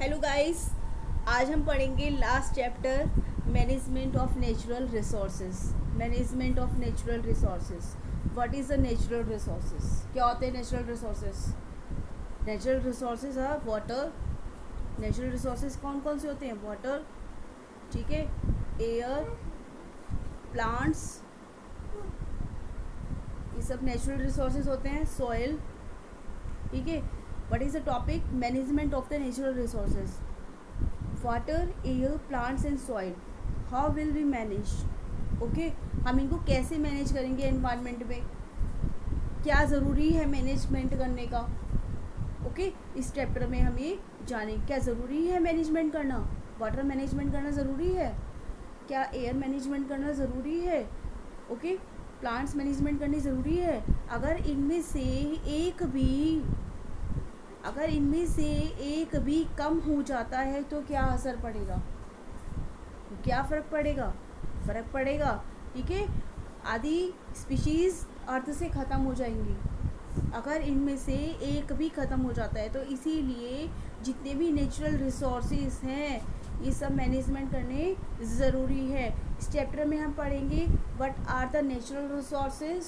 Hello guys, आज हम पढ़ेंगे last chapter management of natural resources. Management of natural resources. What is the natural resources? क्या होते हैं natural resources? Natural resources are water. Natural resources कौन कौन से होते हैं? वाटर, ठीक है, एयर, प्लांट्स, ये सब नेचुरल रिसोर्सेज होते हैं। सॉइल, ठीक है। What is the topic? Management of the natural resources. Water, air, plants and soil, how will we manage? Okay, हम इनको कैसे मैनेज करेंगे एनवायरनमेंट में? क्या ज़रूरी है मैनेजमेंट करने का? ओके, इस चैप्टर में हम ये जानेंगे क्या ज़रूरी है मैनेजमेंट करना। वाटर मैनेजमेंट करना ज़रूरी है क्या? एयर मैनेजमेंट करना ज़रूरी है? ओके, प्लांट्स मैनेजमेंट करनी ज़रूरी है? अगर इनमें से एक भी कम हो जाता है तो क्या असर पड़ेगा? क्या फ़र्क पड़ेगा, ठीक है। आधी स्पीशीज़ अर्थ से ख़त्म हो जाएंगी अगर इनमें से एक भी ख़त्म हो जाता है। तो इसीलिए जितने भी नेचुरल रिसोर्सेज हैं ये सब मैनेजमेंट करने ज़रूरी है। इस चैप्टर में हम पढ़ेंगे what are the natural resources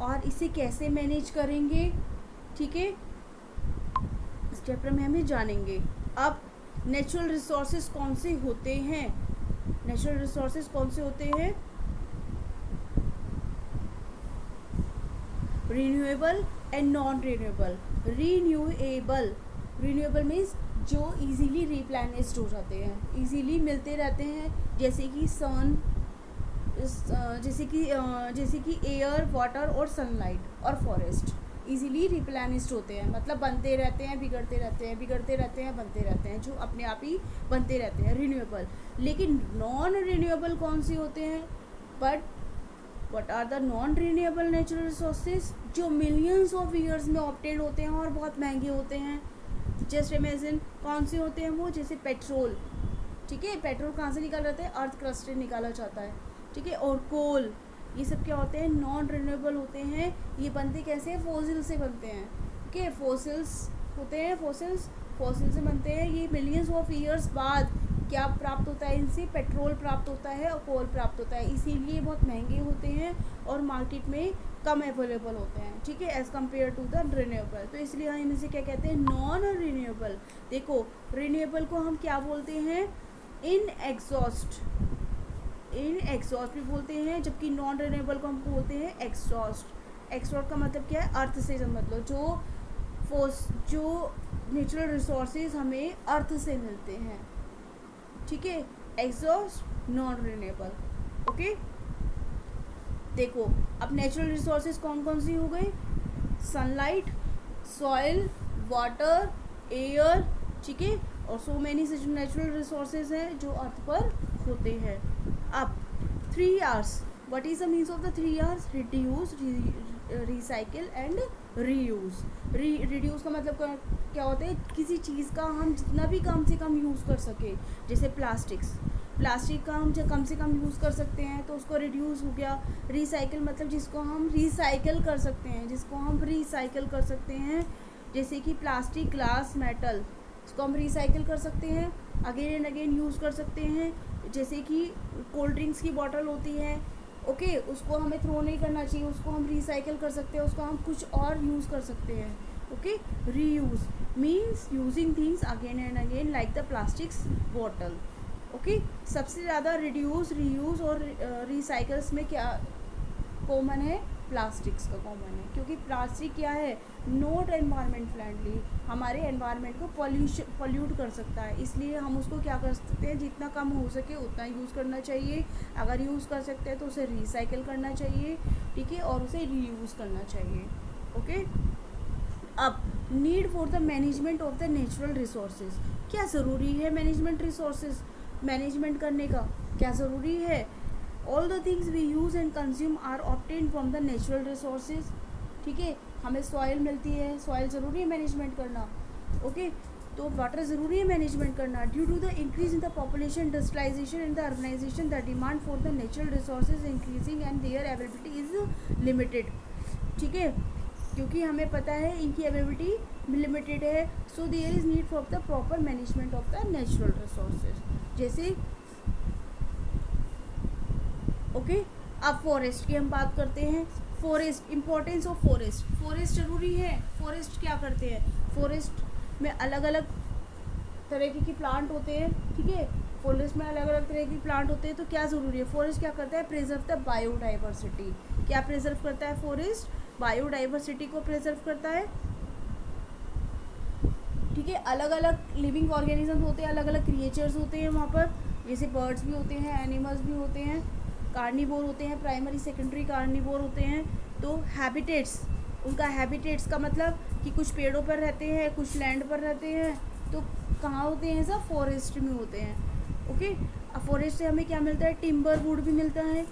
और इसे कैसे मैनेज करेंगे, ठीक है। इस चैप्टर में हम ये जानेंगे। अब नेचुरल रिसोर्सेज कौन से होते हैं? नेचुरल रिसोर्सेज कौन से होते हैं? Renewable and non renewable. Renewable means जो इजीली रिप्लेनिश्ड हो जाते हैं, इजीली मिलते रहते हैं, जैसे कि सन, जैसे कि एयर, वाटर और सनलाइट और फॉरेस्ट इजीली रिप्लेनिश्ड होते हैं। मतलब बनते रहते हैं, बिगड़ते रहते हैं, बनते रहते हैं, जो अपने आप ही बनते रहते हैं, रिन्यूएबल। लेकिन नॉन रिन्यूएबल कौन से होते हैं? But what are the non renewable natural resources? जो मिलियंस ऑफ ईयर्स में ऑब्टेन होते हैं और बहुत महंगे होते हैं। जस्ट इमेजिन, कौन से होते हैं वो? जैसे पेट्रोल, ठीक है। पेट्रोल कहाँ से निकाला जाता है? अर्थ क्रस्ट से निकाला जाता है, ठीक है। और कोल, ये सब क्या होते हैं? नॉन रिन्यूएबल होते हैं। ये बनते कैसे हैं? फोसिल से बनते हैं, ठीक है। फोसिल्स होते हैं, फोसिल से बनते हैं। ये मिलियंस ऑफ ईयर्स बाद क्या प्राप्त होता है? इनसे पेट्रोल प्राप्त होता है और कोल प्राप्त होता है। इसीलिए बहुत महंगे होते हैं और मार्केट में कम अवेलेबल होते हैं, ठीक है, as compare to the renewable. तो इसलिए हम इनसे क्या कहते हैं? Non renewable. देखो, रिन्यूएबल को हम क्या बोलते हैं? इन एग्जॉस्ट भी बोलते हैं, जबकि नॉन रिन्यूएबल को हम बोलते हैं एग्जॉस्ट। एग्जॉस्ट का मतलब क्या है? अर्थ से मतलब जो नेचुरल रिसोर्सेज हमें अर्थ से मिलते हैं, ठीक है। Exhaust, non renewable, okay. देखो, अब नेचुरल रिसोर्सेज कौन कौन सी हो गई? सनलाइट, सॉइल, वाटर, एयर, ठीक है। और so many such natural resources हैं जो अर्थ पर होते हैं। अब 3 R's, what is the means of the 3 R's? Reduce, recycle and reuse. Reduce का मतलब क्या होता है? किसी चीज़ का हम जितना भी कम से कम यूज़ कर सके। जैसे प्लास्टिक का हम जब कम से कम यूज़ कर सकते हैं तो उसको रिड्यूस हो गया। रिसाइकिल मतलब जिसको हम रिसाइकिल कर सकते हैं, जैसे कि प्लास्टिक, ग्लास, मेटल, इसको हम रिसाइकिल कर सकते हैं, अगेन एंड अगेन यूज़ कर सकते हैं। जैसे कि कोल्ड ड्रिंक्स की बॉटल होती है, ओके, उसको हमें थ्रो नहीं करना चाहिए, उसको हम रिसाइकिल कर सकते हैं, उसको हम कुछ और यूज़ कर सकते हैं, okay. Reuse means using things again and again like the plastics bottle, okay. सबसे ज़्यादा रिड्यूस, रीयूज़ और रिसाइकल्स में क्या कॉमन है? प्लास्टिक्स का कॉमन है, क्योंकि प्लास्टिक क्या है? नॉट एनवायरनमेंट फ्रेंडली, हमारे एनवायरनमेंट को पॉल्यूट कर सकता है। इसलिए हम उसको क्या कर सकते हैं? जितना कम हो सके उतना यूज़ करना चाहिए। अगर यूज़ कर सकते हैं तो उसे रिसाइकिल करना चाहिए, ठीक है, और उसे रीयूज़ करना चाहिए, ओके। अब need for the management of the natural resources, क्या ज़रूरी है मैनेजमेंट करने का? क्या ज़रूरी है? All the things we use and consume are obtain from the natural resources, ठीक है। हमें सॉइल मिलती है, सॉइल ज़रूरी है मैनेजमेंट करना, ओके। तो वाटर ज़रूरी है मैनेजमेंट करना। Due to the increase in the population, industrialisation and the urbanisation, the demand for the natural resources increasing and their availability is limited, ठीक है। क्योंकि हमें पता है इनकी अवेलेबिलिटी लिमिटेड है. So there is need for the proper management of the natural resources. जैसे okay अब फॉरेस्ट की हम बात करते हैं. Forest, importance of forest. Forest ज़रूरी है. फॉरेस्ट क्या करते हैं? फॉरेस्ट में अलग अलग तरह के प्लांट होते हैं. ठीक है, फॉरेस्ट में अलग अलग तरह के प्लांट होते हैं. तो क्या ज़रूरी है? फॉरेस्ट क्या करता है? Preserve the biodiversity. क्या प्रिजर्व करता है फॉरेस्ट? बायोडाइवर्सिटी को प्रिजर्व करता है. ठीक है, अलग अलग लिविंग ऑर्गेनिजम्स होते हैं, अलग अलग क्रिएचर्स होते हैं वहाँ पर. जैसे बर्ड्स भी होते हैं, एनिमल्स भी होते हैं, कार्निवोर होते हैं, प्राइमरी सेकेंडरी कार्निवोर होते हैं. तो हैबिटेट्स, उनका हैबिटेट्स का मतलब कि कुछ पेड़ों पर रहते हैं, कुछ लैंड पर रहते हैं. तो कहाँ होते हैं? सब फॉरेस्ट में होते हैं. ओके, अब फॉरेस्ट से हमें क्या मिलता है? टिम्बर वुड भी मिलता है.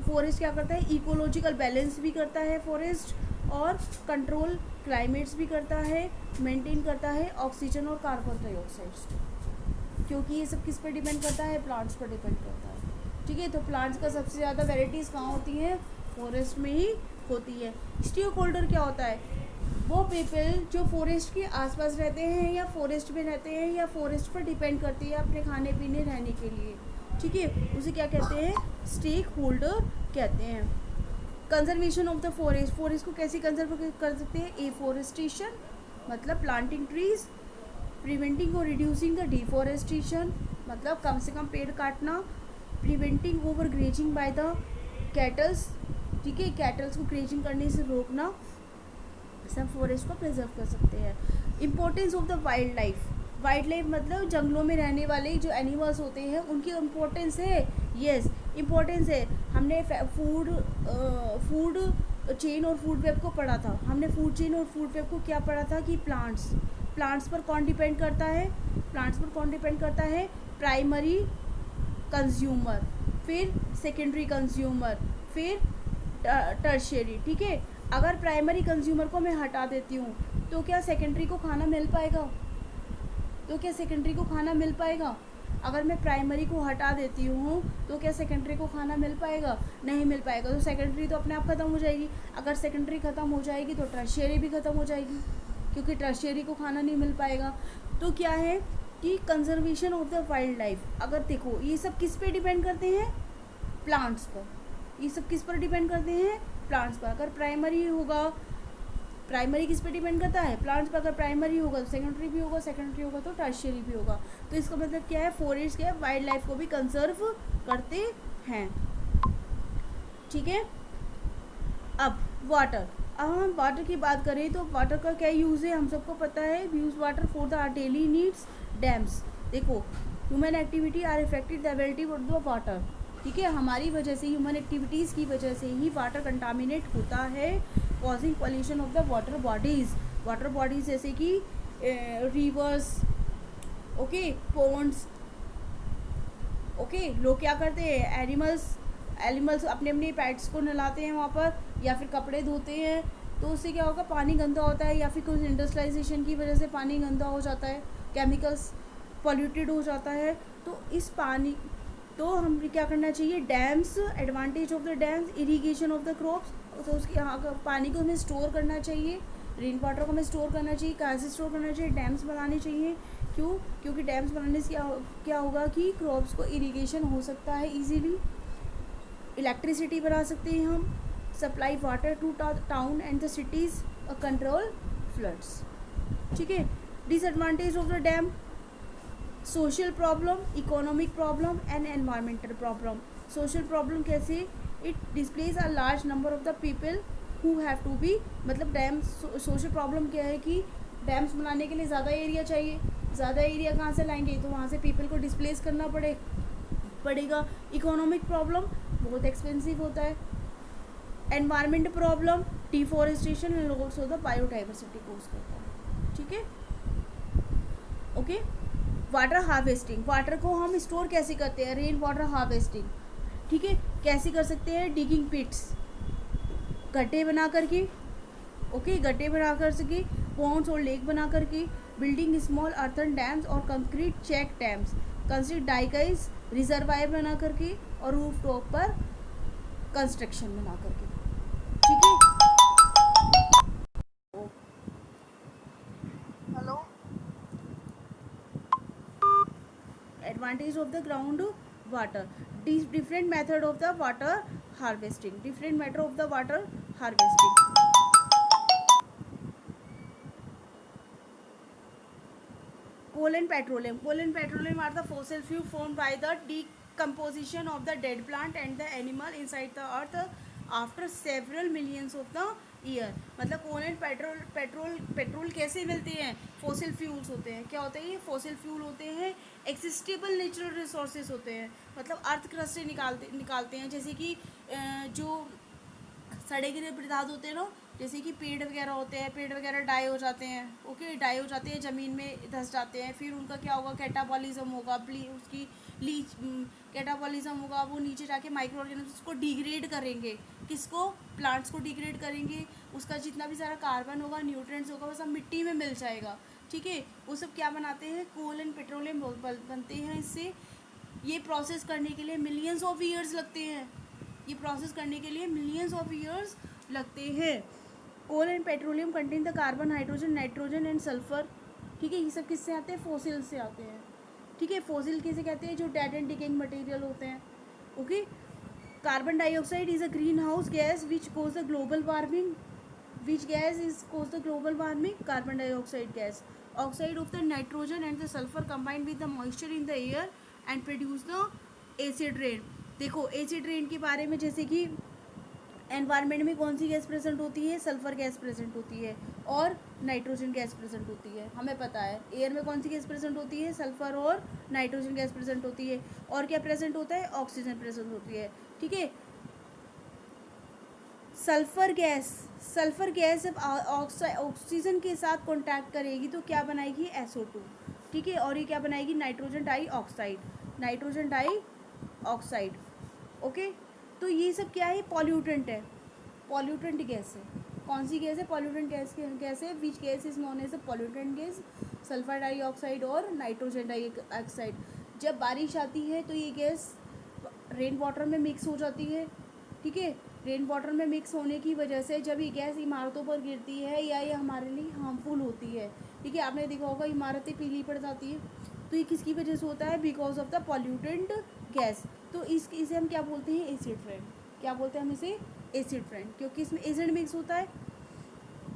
फॉरेस्ट क्या करता है? इकोलॉजिकल बैलेंस भी करता है फॉरेस्ट, और कंट्रोल क्लाइमेट्स भी करता है, मेंटेन करता है ऑक्सीजन और कार्बन डाइऑक्साइड्स. क्योंकि ये सब किस पर डिपेंड करता है? प्लांट्स पर डिपेंड करता है. ठीक है, तो प्लांट्स का सबसे ज़्यादा वेराइटीज़ कहाँ होती हैं? फॉरेस्ट में ही होती है. स्टेक होल्डर क्या होता है? वो पीपल जो फॉरेस्ट के आसपास रहते हैं या फॉरेस्ट में रहते हैं या फॉरेस्ट पर डिपेंड करती है अपने खाने पीने रहने के लिए. ठीक है, उसे क्या कहते हैं? स्टेक होल्डर कहते हैं. Conservation of the forest. Forest को कैसे कंजर्व कर सकते हैं? एफॉरेस्टेशन मतलब प्लांटिंग ट्रीज, प्रिवेंटिंग और रिड्यूसिंग द डिफॉरेस्टेशन मतलब कम से कम पेड़ काटना, preventing over grazing by the kettles. ठीक है, कैटल्स को ग्रेजिंग करने से रोकना, सब फॉरेस्ट को प्रिजर्व कर सकते हैं. Importance of the wild life. Wild life मतलब जंगलों में रहने वाले जो एनिमल्स होते हैं उनकी इम्पोर्टेंस है. यस, इम्पोर्टेंस है. हमने फूड चेन और फूड वेब को पढ़ा था. हमने फूड चेन और फूड वेब को क्या पढ़ा था कि प्लांट्स पर कौन डिपेंड करता है? प्लांट्स पर कौन डिपेंड करता है? प्राइमरी कंज्यूमर, फिर सेकेंडरी कंज्यूमर, फिर टर्शियरी. ठीक है, अगर प्राइमरी कंज्यूमर को मैं हटा देती हूँ तो क्या सेकेंडरी को खाना मिल पाएगा? अगर मैं प्राइमरी को हटा देती हूँ तो क्या सेकेंडरी को खाना मिल पाएगा? नहीं मिल पाएगा. तो सेकेंडरी तो अपने आप ख़त्म हो जाएगी. अगर सेकेंडरी ख़त्म हो जाएगी तो टर्शियरी भी ख़त्म हो जाएगी, क्योंकि टर्शियरी को खाना नहीं मिल पाएगा. तो क्या है कि conservation of the wild life. अगर देखो ये सब किस पे डिपेंड करते हैं? प्लांट्स पर. ये सब किस पर डिपेंड करते हैं? प्लांट्स पर. अगर प्राइमरी होगा, प्राइमरी किस पे डिपेंड करता है? प्लांट्स पर. अगर प्राइमरी होगा तो सेकेंडरी भी होगा, सेकेंडरी होगा तो टर्शियरी भी होगा. तो इसका मतलब क्या है? फॉरेस्ट क्या है? वाइल्ड लाइफ को भी कंजर्व करते हैं. ठीक है, अब वाटर. अब हम वाटर की बात करें तो वाटर का क्या यूज़ है? हम सबको पता है, we use water for the our daily needs. Dams. देखो, human activity are affected the availability of the water. ठीक है, हमारी वजह से, ह्यूमन एक्टिविटीज़ की वजह से ही वाटर कंटामिनेट होता है, causing pollution of the water bodies जैसे कि रिवर्स, ओके, पोन्ड्स. ओके, लोग क्या करते हैं? एनिमल्स अपने पेट्स को नहलाते हैं वहाँ पर, या फिर कपड़े धोते हैं. तो उससे क्या होगा? पानी गंदा होता है, या फिर कुछ इंडस्ट्रियलाइजेशन की वजह से पानी गंदा हो जाता है, केमिकल्स पॉल्यूटेड हो जाता है. तो इस पानी, तो हम क्या करना चाहिए? Dams, advantage of the dams, irrigation of the crops. तो उसके पानी को हमें स्टोर करना चाहिए, रेन वाटर को हमें स्टोर करना चाहिए. कहाँ से स्टोर करना चाहिए? डैम्स बनाने चाहिए. क्यों? क्योंकि डैम्स बनाने से क्या होगा कि क्रॉप्स को इरीगेशन हो सकता है ईजीली. इलेक्ट्रिसिटी बना सकते हैं हम. Supply water to town and the cities, control floods. ठीक है. Disadvantage of the dam: social problem, economic problem and environmental problem. Social problem कैसे? It displaces a large number of the people who have to be, मतलब dam. Social problem क्या है कि dams बनाने के लिए ज़्यादा एरिया चाहिए. ज़्यादा एरिया कहाँ से लाएंगे? तो वहाँ से पीपल को डिस्प्लेस करना पड़ेगा. इकोनॉमिक प्रॉब्लम, बहुत एक्सपेंसिव होता है. Environment problem, deforestation and also the biodiversity cause करता है. ठीक है, ओके. Water harvesting. वाटर को हम स्टोर कैसे करते हैं? Rain water harvesting. ठीक है, कैसे कर सकते हैं? डिगिंग पिट्स, गड्ढे बना करके. ओके, गड्ढे बना कर सके, पॉन्ड्स और लेक बना करके. बिल्डिंग स्मॉल अर्थन डैम्स और concrete check dams, construct dikes, reservoir बना करके, और रूफ टॉप पर कंस्ट्रक्शन बना करके. ठीक है. advantage of the ground water, different method of the water harvesting, different method of the water harvesting. Coal and petroleum are the fossil fuel formed by the decomposition of the dead plant and the animal inside the earth after several millions of the year. मतलब कोल and petrol कैसे मिलते हैं? Fossil fuels होते हैं. क्या होते हैं ये? फॉसिल फ्यूल होते हैं. एक्सिस्टेबल नेचुरल रिसोर्सेज होते हैं. मतलब अर्थ क्रस्ट से निकालते हैं. जैसे कि जो सड़े गिरे पदार्थ होते हैं ना, जैसे कि पेड़ वगैरह होते हैं, पेड़ वगैरह डाई हो जाते हैं. ओके, डाई हो जाते हैं, ज़मीन में धंस जाते हैं. फिर उनका क्या होगा? कैटाबॉलिज्म होगा. उसकी लीच कैटाबॉलिज्म होगा. वो नीचे जाके माइक्रो ऑर्गेनिज्म को डिग्रेड करेंगे. किसको? प्लांट्स को डिग्रेड करेंगे. उसका जितना भी सारा कार्बन होगा, न्यूट्रिएंट्स होगा, वो सब मिट्टी में मिल जाएगा. ठीक है, वो सब क्या बनाते हैं? कोल एंड पेट्रोलियम बनते हैं. इससे ये प्रोसेस करने के लिए मिलियंस ऑफ ईयर्स लगते हैं. ये प्रोसेस करने के लिए मिलियंस ऑफ ईयर्स लगते हैं. Coal and petroleum contain the carbon, hydrogen, nitrogen and sulphur. ठीक है, ये सब किससे आते हैं? फॉसिल से आते हैं. ठीक है, फॉसिल किसे कहते हैं? जो डेड एंड डिकेइंग मटेरियल होते हैं. Okay, carbon dioxide is a green house gas which cause the global warming. Which gas is cause the global warming? Carbon dioxide gas. Oxide of the nitrogen and the sulphur combined with the moisture in the air and produce the acid rain. देखो, acid rain के बारे में, जैसे कि environment में कौन सी gas present होती है? सल्फर गैस प्रेजेंट होती है और नाइट्रोजन गैस प्रेजेंट होती है. हमें पता है. एयर में कौन सी गैस प्रेजेंट होती है? सल्फर और नाइट्रोजन गैस प्रेजेंट होती है. और क्या प्रेजेंट होता है? ऑक्सीजन प्रेजेंट होती है. ठीक है, सल्फर गैस जब ऑक्सीजन के साथ कॉन्टैक्ट करेगी तो क्या बनाएगी? SO2. ठीक है, और ये क्या बनाएगी? Nitrogen dioxide. ओके, तो ये सब क्या है? पॉल्यूटेंट है. पॉल्यूटेंट गैस है. कौन सी गैस है? पॉल्यूटेंट गैस है. Which gas is known as a pollutant gas? Sulphur dioxide और नाइट्रोजन डाइऑक्साइड. जब बारिश आती है तो ये गैस रेन वाटर में मिक्स हो जाती है. ठीक है, रेन वाटर में मिक्स होने की वजह से जब ये गैस इमारतों पर गिरती है या ये हमारे लिए हार्मफुल होती है. ठीक है, आपने देखा होगा इमारतें पीली पड़ जाती है. तो ये किसकी वजह से होता है? Because of the pollutant gas. तो इसे हम क्या बोलते हैं? Acid rain. क्या बोलते हैं हम इसे? एसिड रेन, क्योंकि इसमें एसिड मिक्स होता है.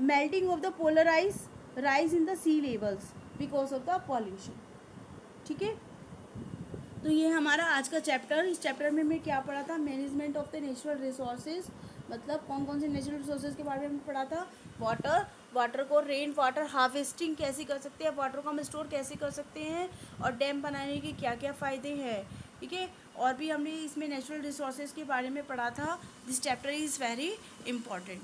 Melting of the polar ice, rise in the sea levels because of the pollution. ठीक है, तो ये हमारा आज का चैप्टर. इस चैप्टर में मैं क्या पढ़ा था? Management of the natural resources. मतलब कौन कौन से नेचुरल रिसोर्सेज के बारे में हमने पढ़ा था? वाटर को रेन वाटर हार्वेस्टिंग कैसे कर सकते हैं, वाटर को हम स्टोर कैसे कर सकते हैं, और डैम बनाने के क्या क्या फ़ायदे हैं. ठीक है, और भी हमने इसमें नेचुरल रिसोर्सेज के बारे में पढ़ा था. This chapter is very important.